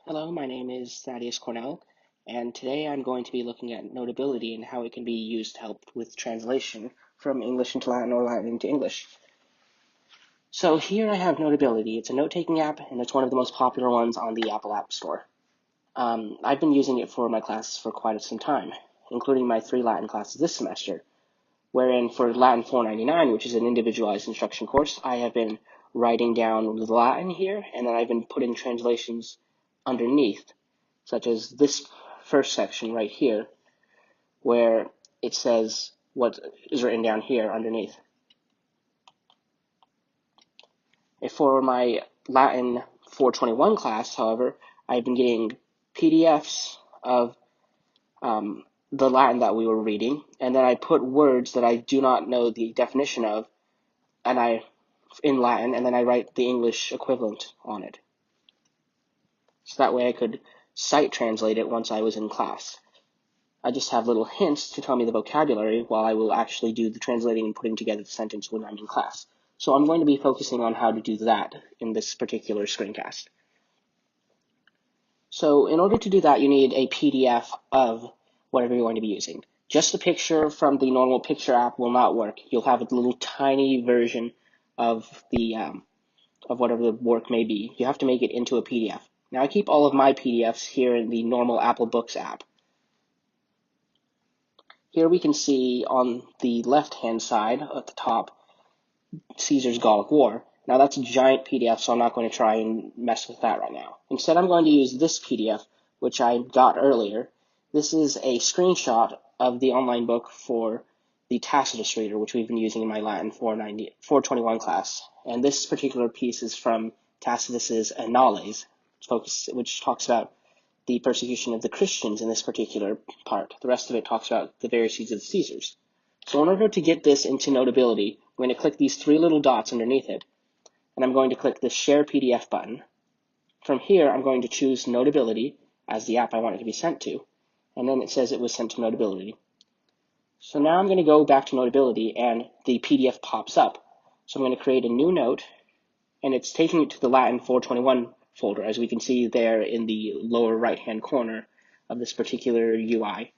Hello, my name is Thaddeus Cornell, and today I'm going to be looking at notability and how it can be used to help with translation from English into Latin or Latin into English. So here I have Notability. It's a note-taking app, and it's one of the most popular ones on the Apple App Store. I've been using it for my classes for quite some time, including my 3 Latin classes this semester, wherein for Latin 499, which is an individualized instruction course, I have been writing down the Latin here, and then I've been putting translations underneath, such as this first section right here, where it says what is written down here underneath. For my Latin 421 class, however, I've been getting PDFs of the Latin that we were reading, and then I put words that I do not know the definition of, in Latin, and then I write the English equivalent on it. So that way I could sight translate it once I was in class. I just have little hints to tell me the vocabulary while I will actually do the translating and putting together the sentence when I'm in class. So I'm going to be focusing on how to do that in this particular screencast. So in order to do that, you need a PDF of whatever you're going to be using. Just a picture from the normal picture app will not work. You'll have a little tiny version of whatever the work may be. You have to make it into a PDF. Now I keep all of my PDFs here in the normal Apple Books app. Here we can see on the left-hand side at the top, Caesar's Gallic War. Now that's a giant PDF, so I'm not going to try and mess with that right now. Instead, I'm going to use this PDF, which I got earlier. This is a screenshot of the online book for the Tacitus reader, which we've been using in my Latin 421 class. And this particular piece is from Tacitus's Annales, which talks about the persecution of the Christians in this particular part. The rest of it talks about the various deeds of the Caesars. So in order to get this into Notability, I'm going to click these 3 little dots underneath it, and I'm going to click the Share PDF button. From here, I'm going to choose Notability as the app I want it to be sent to, and then it says it was sent to Notability. So now I'm going to go back to Notability, and the PDF pops up. So I'm going to create a new note, and it's taking it to the Latin 421 folder, as we can see there in the lower right-hand corner of this particular UI.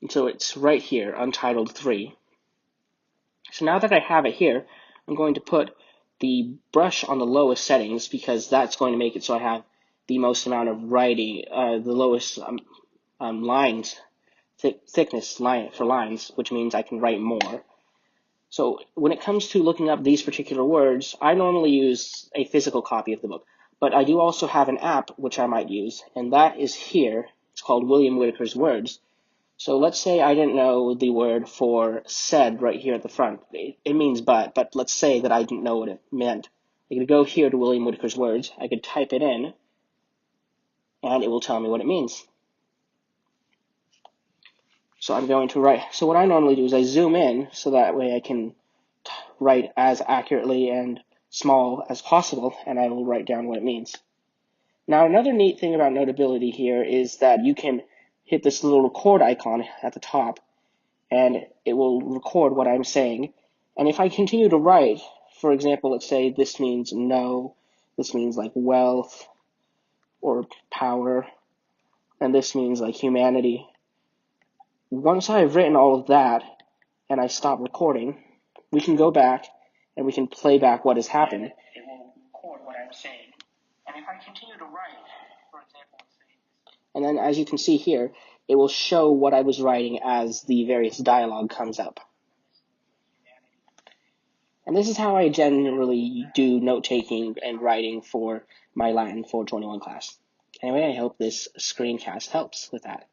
And so it's right here, Untitled 3. So now that I have it here, I'm going to put the brush on the lowest settings because that's going to make it so I have the most amount of writing, the lowest lines, thickness for lines, which means I can write more. So when it comes to looking up these particular words, I normally use a physical copy of the book, but I do also have an app which I might use, and that is here. It's called William Whitaker's Words. So let's say I didn't know the word for said right here at the front. It means but let's say that I didn't know what it meant. I could go here to William Whitaker's Words, I could type it in, and it will tell me what it means. So I'm going to write. So what I normally do is I zoom in so that way I can write as accurately and small as possible, and I will write down what it means. Now another neat thing about Notability here is that you can hit this little record icon at the top, and it will record what I'm saying. And if I continue to write, for example, let's say this means no, this means like wealth or power, and this means like humanity. Once I've written all of that and I stop recording, we can go back and we can play back what has happened. It will record what I'm saying. And if I continue to write, for example, and then as you can see here, it will show what I was writing as the various dialogue comes up. And this is how I generally do note-taking and writing for my Latin 421 class. Anyway, I hope this screencast helps with that.